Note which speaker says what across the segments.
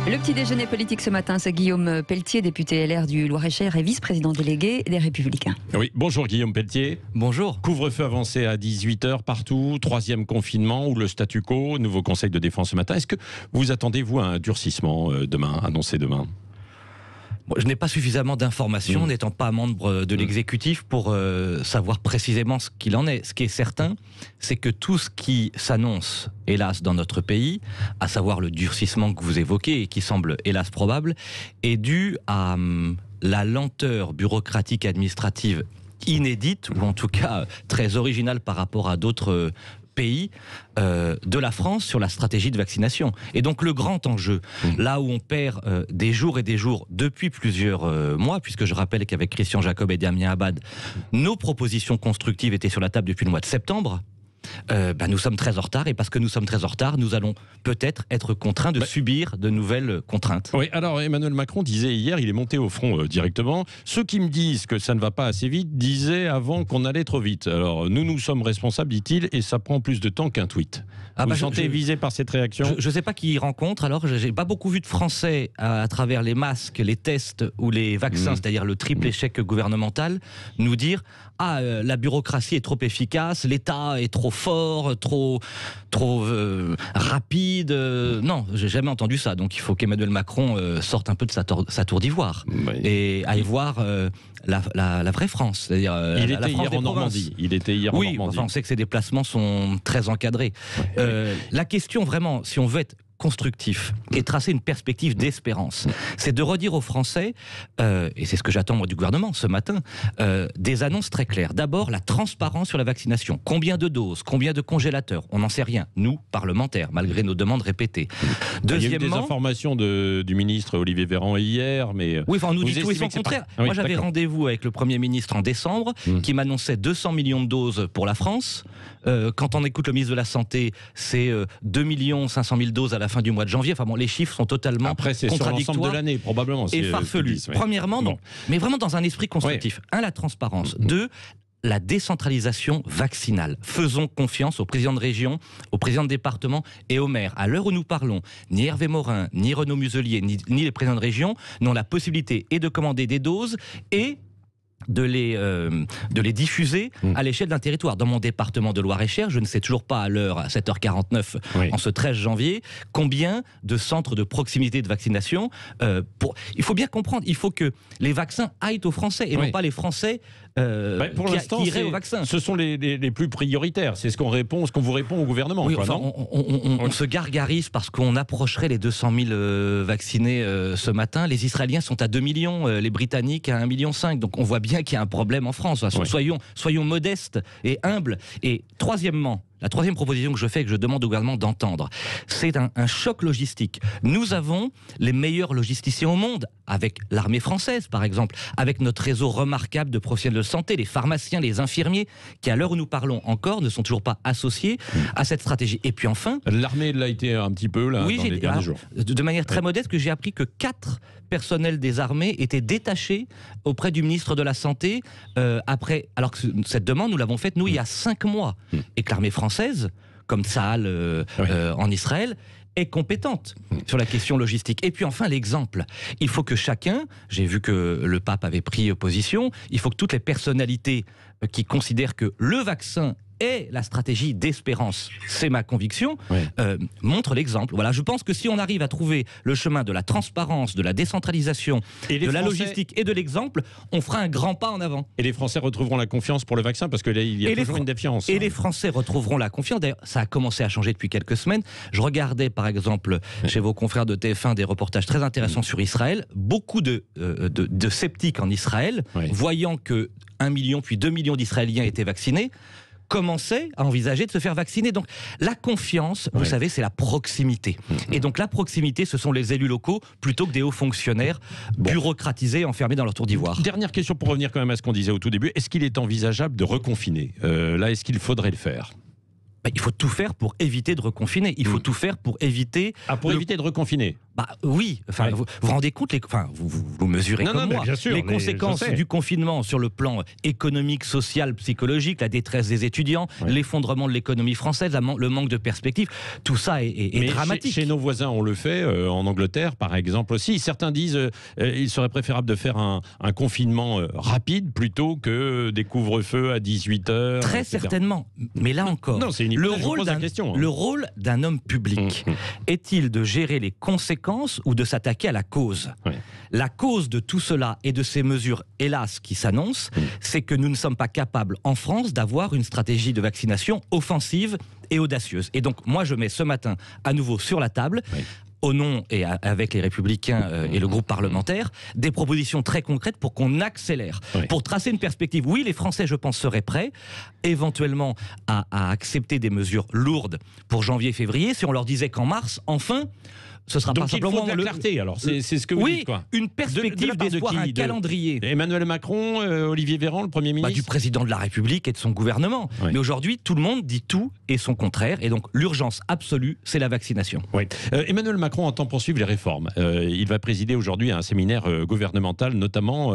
Speaker 1: Le petit déjeuner politique ce matin, c'est Guillaume Pelletier, député LR du Loir-et-Cher et vice-président délégué des Républicains.
Speaker 2: Oui, bonjour Guillaume Pelletier.
Speaker 3: Bonjour.
Speaker 2: Couvre-feu avancé à 18h partout, troisième confinement ou le statu quo, nouveau conseil de défense ce matin. Est-ce que vous attendez, vous, un durcissement demain, annoncé demain ?
Speaker 3: Je n'ai pas suffisamment d'informations, n'étant pas membre de l'exécutif, pour savoir précisément ce qu'il en est. Ce qui est certain, c'est que tout ce qui s'annonce, hélas, dans notre pays, à savoir le durcissement que vous évoquez et qui semble, hélas, probable, est dû à la lenteur bureaucratique administrative inédite, ou en tout cas très originale par rapport à d'autres pays de la France sur la stratégie de vaccination. Et donc le grand enjeu, là où on perd des jours et des jours depuis plusieurs mois, puisque je rappelle qu'avec Christian Jacob et Damien Abad, nos propositions constructives étaient sur la table depuis le mois de septembre. Nous sommes très en retard, et parce que nous sommes très en retard, nous allons peut-être être contraints de subir de nouvelles contraintes.
Speaker 2: Oui, alors Emmanuel Macron disait hier, il est monté au front directement, ceux qui me disent que ça ne va pas assez vite disaient avant qu'on allait trop vite. Alors nous sommes responsables, dit-il, et ça prend plus de temps qu'un tweet. Vous vous sentez visé par cette réaction ?
Speaker 3: Je ne sais pas qui y rencontre, alors j'ai pas beaucoup vu de Français à travers les masques, les tests ou les vaccins, c'est-à-dire le triple échec gouvernemental, nous dire « Ah, la bureaucratie est trop efficace, l'État est trop fort, trop rapide. » Non, j'ai jamais entendu ça. Donc il faut qu'Emmanuel Macron sorte un peu de sa tour d'ivoire et aille voir la vraie France, c'est-à-dire la France des provinces.
Speaker 2: Il était hier en Normandie.
Speaker 3: Oui, enfin, on sait que ces déplacements sont très encadrés. La question vraiment, si on veut être constructif et tracer une perspective d'espérance, c'est de redire aux Français, et c'est ce que j'attends moi du gouvernement ce matin, des annonces très claires. D'abord, la transparence sur la vaccination. Combien de doses, combien de congélateurs ? On n'en sait rien, nous, parlementaires, malgré nos demandes répétées.
Speaker 2: Deuxièmement, il y a eu des informations du ministre Olivier Véran hier, mais...
Speaker 3: Oui, enfin, on nous dit tout et son contraire.
Speaker 2: Oui,
Speaker 3: moi, j'avais rendez-vous avec le Premier ministre en décembre, qui m'annonçait 200 millions de doses pour la France. Quand on écoute le ministre de la Santé, c'est 2 500 000 doses à la fin du mois de janvier. Enfin bon, les chiffres sont totalement
Speaker 2: après, c'est sur l'ensemble de l'année, probablement.
Speaker 3: Et farfelus. Premièrement, non. Mais vraiment dans un esprit constructif. Un, la transparence. Deux, la décentralisation vaccinale. Faisons confiance aux présidents de région, aux présidents de département et aux maires. À l'heure où nous parlons, ni Hervé Morin, ni Renaud Muselier, ni les présidents de région n'ont la possibilité et de commander des doses et de les diffuser à l'échelle d'un territoire. Dans mon département de Loir-et-Cher, je ne sais toujours pas à l'heure, à 7h49, en ce 13 janvier, combien de centres de proximité de vaccination. Il faut bien comprendre, il faut que les vaccins aillent aux Français et non pas les Français
Speaker 2: pour l'instant,
Speaker 3: qui iraient au vaccin.
Speaker 2: Ce sont les plus prioritaires. C'est ce qu'on vous répond au gouvernement.
Speaker 3: Oui,
Speaker 2: quoi,
Speaker 3: enfin,
Speaker 2: non
Speaker 3: on se gargarise parce qu'on approcherait les 200 000 vaccinés ce matin. Les Israéliens sont à 2 millions, les Britanniques à 1,5 million. Donc on voit bien qu'il y a un problème en France. Soyons modestes et humbles. Et troisièmement, la troisième proposition que je fais et que je demande au gouvernement d'entendre, c'est un choc logistique. Nous avons les meilleurs logisticiens au monde, avec l'armée française par exemple, avec notre réseau remarquable de professionnels de santé, les pharmaciens, les infirmiers, qui à l'heure où nous parlons encore ne sont toujours pas associés à cette stratégie. Et puis enfin...
Speaker 2: L'armée l'a été un petit peu là, dans les derniers jours.
Speaker 3: De manière très modeste, que j'ai appris que 4 personnels des armées étaient détachés auprès du ministre de la Santé, alors que cette demande, nous l'avons faite, nous, il y a 5 mois. Et que l'armée française, comme Tsahal en Israël, est compétente sur la question logistique. Et puis enfin, l'exemple. Il faut que chacun, j'ai vu que le pape avait pris position, il faut que toutes les personnalités qui considèrent que le vaccin est la stratégie d'espérance, c'est ma conviction, montre l'exemple. Voilà, je pense que si on arrive à trouver le chemin de la transparence, de la décentralisation, de la logistique et de l'exemple, on fera un grand pas en avant.
Speaker 2: Et les Français retrouveront la confiance pour le vaccin, parce qu'il y a toujours une défiance.
Speaker 3: Et les Français retrouveront la confiance. D'ailleurs, ça a commencé à changer depuis quelques semaines. Je regardais par exemple chez vos confrères de TF1 des reportages très intéressants sur Israël. Beaucoup de sceptiques en Israël, voyant que 1 million puis 2 millions d'Israéliens étaient vaccinés, commençaient à envisager de se faire vacciner. Donc la confiance, vous savez, c'est la proximité. Et donc la proximité, ce sont les élus locaux plutôt que des hauts fonctionnaires bureaucratisés, enfermés dans leur tour d'ivoire.
Speaker 2: Dernière question pour revenir quand même à ce qu'on disait au tout début. Est-ce qu'il est envisageable de reconfiner ? Là, est-ce qu'il faudrait le faire ?
Speaker 3: Il faut tout faire pour éviter de reconfiner. Il faut tout faire pour éviter...
Speaker 2: éviter de reconfiner.
Speaker 3: Oui, enfin, vous vous rendez compte, vous mesurez comme moi,
Speaker 2: bien sûr,
Speaker 3: les conséquences du confinement sur le plan économique, social, psychologique, la détresse des étudiants, l'effondrement de l'économie française, le manque de perspectives, tout ça est dramatique.
Speaker 2: Chez nos voisins, on le fait, en Angleterre par exemple aussi. Certains disent il serait préférable de faire un confinement rapide plutôt que des couvre-feux à 18h.
Speaker 3: Très
Speaker 2: etc.
Speaker 3: certainement, mais là encore,
Speaker 2: non, c'est une
Speaker 3: le rôle d'un homme public est-il de gérer les conséquences ou de s'attaquer à la cause? La cause de tout cela et de ces mesures, hélas, qui s'annoncent, c'est que nous ne sommes pas capables, en France, d'avoir une stratégie de vaccination offensive et audacieuse. Et donc, moi, je mets ce matin à nouveau sur la table, au nom et avec les Républicains et le groupe parlementaire, des propositions très concrètes pour qu'on accélère, pour tracer une perspective. Oui, les Français, je pense, seraient prêts, éventuellement, à accepter des mesures lourdes pour janvier-février, si on leur disait qu'en mars, enfin... Ce sera
Speaker 2: donc
Speaker 3: pas simplement
Speaker 2: il faut de la clarté, alors c'est ce que vous dites, quoi.
Speaker 3: Une perspective d'espoir, un calendrier.
Speaker 2: Emmanuel Macron, Olivier Véran, le Premier ministre,
Speaker 3: du président de la République et de son gouvernement. Mais aujourd'hui, tout le monde dit tout et son contraire, et donc l'urgence absolue, c'est la vaccination.
Speaker 2: Emmanuel Macron entend poursuivre les réformes. Il va présider aujourd'hui un séminaire gouvernemental, notamment.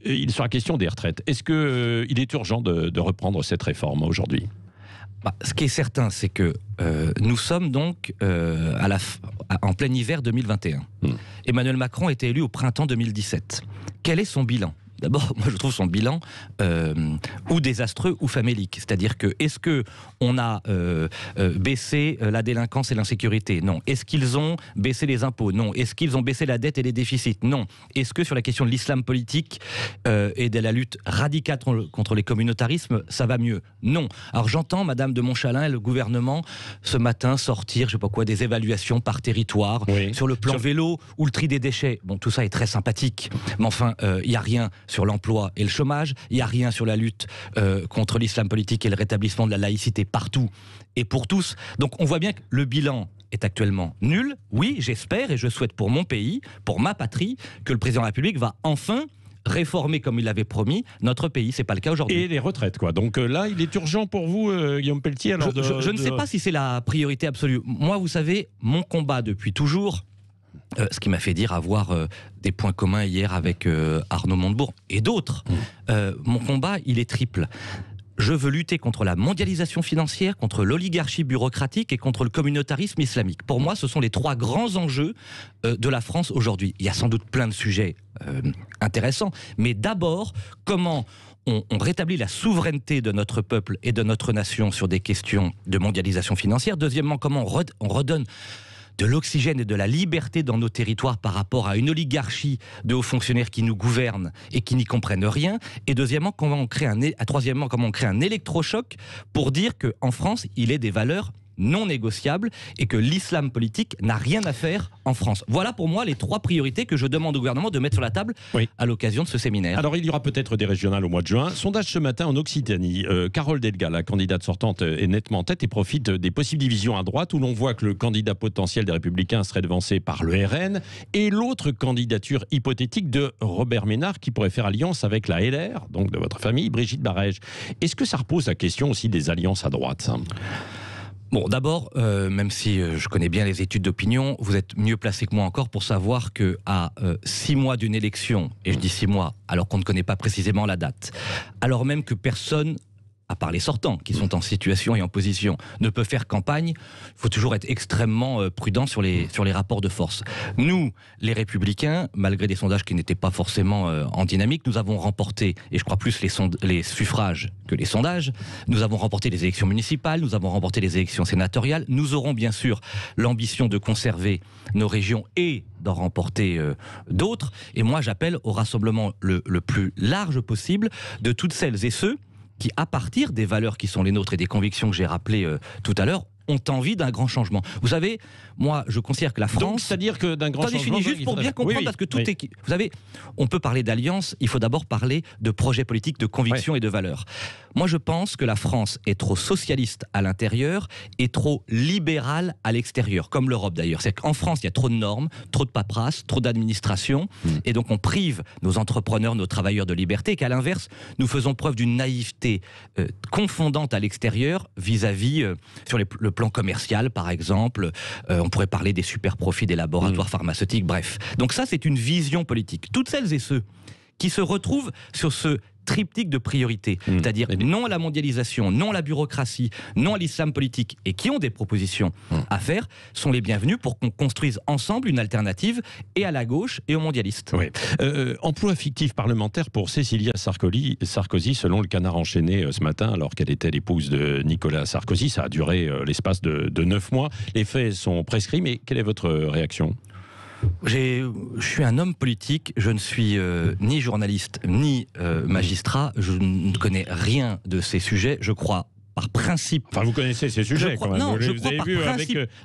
Speaker 2: Il sera question des retraites. Est-ce qu'il est urgent de reprendre cette réforme aujourd'hui ?
Speaker 3: Ce qui est certain, c'est que nous sommes donc en plein hiver 2021. Emmanuel Macron a été élu au printemps 2017. Quel est son bilan ? D'abord, moi je trouve son bilan ou désastreux ou famélique. C'est-à-dire que, est-ce qu'on a baissé la délinquance et l'insécurité ? Non. Est-ce qu'ils ont baissé les impôts ? Non. Est-ce qu'ils ont baissé la dette et les déficits ? Non. Est-ce que sur la question de l'islam politique et de la lutte radicale contre les communautarismes, ça va mieux ? Non. Alors j'entends Madame de Montchalin et le gouvernement ce matin sortir, je sais pas quoi, des évaluations par territoire, sur le plan vélo ou le tri des déchets. Bon, tout ça est très sympathique, mais enfin, il n'y a rien sur l'emploi et le chômage, il n'y a rien sur la lutte contre l'islam politique et le rétablissement de la laïcité partout et pour tous. Donc on voit bien que le bilan est actuellement nul. Oui, j'espère et je souhaite pour mon pays, pour ma patrie, que le président de la République va enfin réformer comme il l'avait promis notre pays. C'est pas le cas aujourd'hui.
Speaker 2: Et les retraites, quoi. Donc là, il est urgent pour vous, Guillaume Pelletier. Alors
Speaker 3: je ne sais pas si c'est la priorité absolue. Moi, vous savez, mon combat depuis toujours, ce qui m'a fait dire avoir des points communs hier avec Arnaud Montebourg et d'autres. Mon combat, il est triple. Je veux lutter contre la mondialisation financière, contre l'oligarchie bureaucratique et contre le communautarisme islamique. Pour moi, ce sont les trois grands enjeux de la France aujourd'hui. Il y a sans doute plein de sujets intéressants, mais d'abord, comment on rétablit la souveraineté de notre peuple et de notre nation sur des questions de mondialisation financière. Deuxièmement, comment on redonne de l'oxygène et de la liberté dans nos territoires par rapport à une oligarchie de hauts fonctionnaires qui nous gouvernent et qui n'y comprennent rien. Et deuxièmement, comment on crée un électrochoc pour dire qu'en France, il est des valeurs non négociables et que l'islam politique n'a rien à faire en France. Voilà pour moi les trois priorités que je demande au gouvernement de mettre sur la table à l'occasion de ce séminaire.
Speaker 2: Alors il y aura peut-être des régionales au mois de juin. Sondage ce matin en Occitanie. Carole Delga, la candidate sortante, est nettement en tête et profite des possibles divisions à droite où l'on voit que le candidat potentiel des Républicains serait devancé par le RN et l'autre candidature hypothétique de Robert Ménard qui pourrait faire alliance avec la LR, donc de votre famille, Brigitte Barège. Est-ce que ça repose la question aussi des alliances à droite, ça ?
Speaker 3: Bon, d'abord, même si je connais bien les études d'opinion, vous êtes mieux placé que moi encore pour savoir qu'à 6 mois d'une élection, et je dis 6 mois alors qu'on ne connaît pas précisément la date, alors même que personne, à part les sortants qui sont en situation et en position, ne peut faire campagne, il faut toujours être extrêmement prudent sur les rapports de force. Nous, les Républicains, malgré des sondages qui n'étaient pas forcément en dynamique, nous avons remporté, et je crois plus les suffrages que les sondages, nous avons remporté les élections municipales, nous avons remporté les élections sénatoriales, nous aurons bien sûr l'ambition de conserver nos régions et d'en remporter d'autres, et moi j'appelle au rassemblement le plus large possible de toutes celles et ceux qui, à partir des valeurs qui sont les nôtres et des convictions que j'ai rappelées tout à l'heure, ont envie d'un grand changement. Vous savez, moi, je considère que la France...
Speaker 2: Donc, c'est-à-dire que d'un grand changement...
Speaker 3: Attendez, juste pour bien comprendre, parce que tout est... Vous savez, on peut parler d'alliance, il faut d'abord parler de projet politique, de conviction et de valeurs. Moi, je pense que la France est trop socialiste à l'intérieur et trop libérale à l'extérieur, comme l'Europe d'ailleurs. C'est qu'en France, il y a trop de normes, trop de paperasse, trop d'administration, et donc on prive nos entrepreneurs, nos travailleurs de liberté, qu'à l'inverse, nous faisons preuve d'une naïveté confondante à l'extérieur vis-à-vis, sur le plan commercial par exemple, on pourrait parler des super profits des laboratoires pharmaceutiques, bref. Donc ça, c'est une vision politique. Toutes celles et ceux qui se retrouvent sur ce triptyque de priorités, c'est-à-dire non à la mondialisation, non à la bureaucratie, non à l'islam politique, et qui ont des propositions à faire, sont les bienvenus pour qu'on construise ensemble une alternative et à la gauche et aux mondialistes.
Speaker 2: Oui. Emploi fictif parlementaire pour Cécilia Sarkozy, selon le Canard enchaîné ce matin, alors qu'elle était l'épouse de Nicolas Sarkozy. Ça a duré l'espace de 9 mois. Les faits sont prescrits, mais quelle est votre réaction ?
Speaker 3: Je suis un homme politique, je ne suis ni journaliste ni magistrat, je ne connais rien de ces sujets, je crois par principe...
Speaker 2: Enfin, vous connaissez ces sujets quand même.
Speaker 3: Non,
Speaker 2: vous avez vu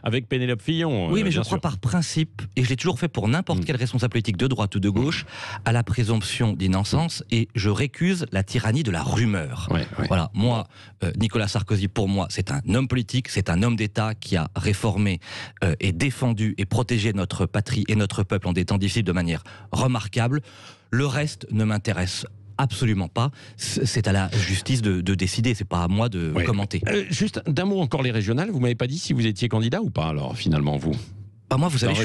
Speaker 2: avec Pénélope Fillon.
Speaker 3: Oui, mais je crois par principe, et je l'ai toujours fait pour n'importe quel responsable politique de droite ou de gauche, à la présomption d'innocence, et je récuse la tyrannie de la rumeur. Voilà, moi, Nicolas Sarkozy, pour moi, c'est un homme politique, c'est un homme d'État qui a réformé et défendu et protégé notre patrie et notre peuple en des temps difficiles de manière remarquable. Le reste ne m'intéresse absolument pas. C'est à la justice de décider, c'est pas à moi de commenter.
Speaker 2: Juste d'un mot encore les régionales, vous m'avez pas dit si vous étiez candidat ou pas alors finalement vous ?
Speaker 3: Moi, vous savez, je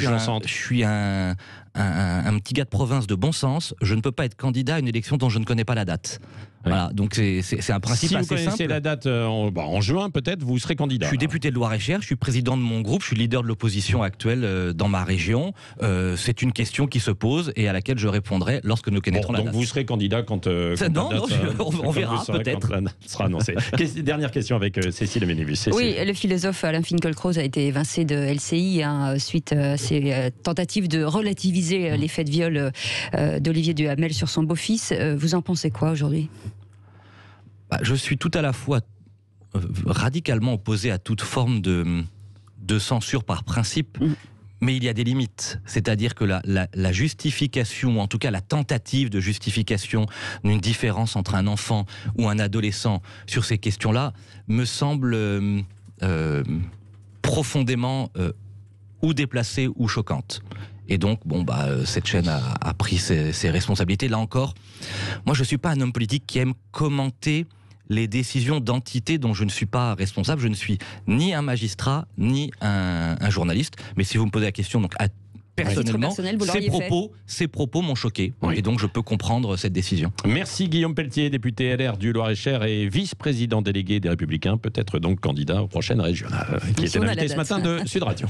Speaker 3: suis un petit gars de province de bon sens. Je ne peux pas être candidat à une élection dont je ne connais pas la date. Voilà, donc c'est un principe assez simple.
Speaker 2: Si vous connaissez la date en juin, peut-être, vous serez candidat.
Speaker 3: Je suis député de Loir-et-Cher, je suis président de mon groupe, je suis leader de l'opposition actuelle dans ma région. C'est une question qui se pose et à laquelle je répondrai lorsque nous connaîtrons la date.
Speaker 2: Donc vous serez candidat quand
Speaker 3: on verra peut-être.
Speaker 2: Sera annoncé. Dernière question avec Cécile Ménévus.
Speaker 1: Oui, le philosophe Alain Finkielkraut a été évincé de LCI suite à ses tentatives de relativiser les faits de viol d'Olivier Duhamel sur son beau-fils. Vous en pensez quoi aujourd'hui ?
Speaker 3: Je suis tout à la fois radicalement opposé à toute forme de censure par principe, mais il y a des limites. C'est-à-dire que la justification, ou en tout cas la tentative de justification d'une différence entre un enfant ou un adolescent sur ces questions-là, me semble profondément ou déplacée ou choquante. Et donc, cette chaîne a pris ses responsabilités. Là encore, moi je ne suis pas un homme politique qui aime commenter les décisions d'entités dont je ne suis pas responsable. Je ne suis ni un magistrat, ni un journaliste. Mais si vous me posez la question, donc personnellement, ces propos m'ont choqué. Et donc je peux comprendre cette décision.
Speaker 2: Merci Guillaume Pelletier, député LR du Loir-et-Cher et vice-président délégué des Républicains, peut-être donc candidat aux prochaines régionales, qui était l'invité ce matin de Sud Radio.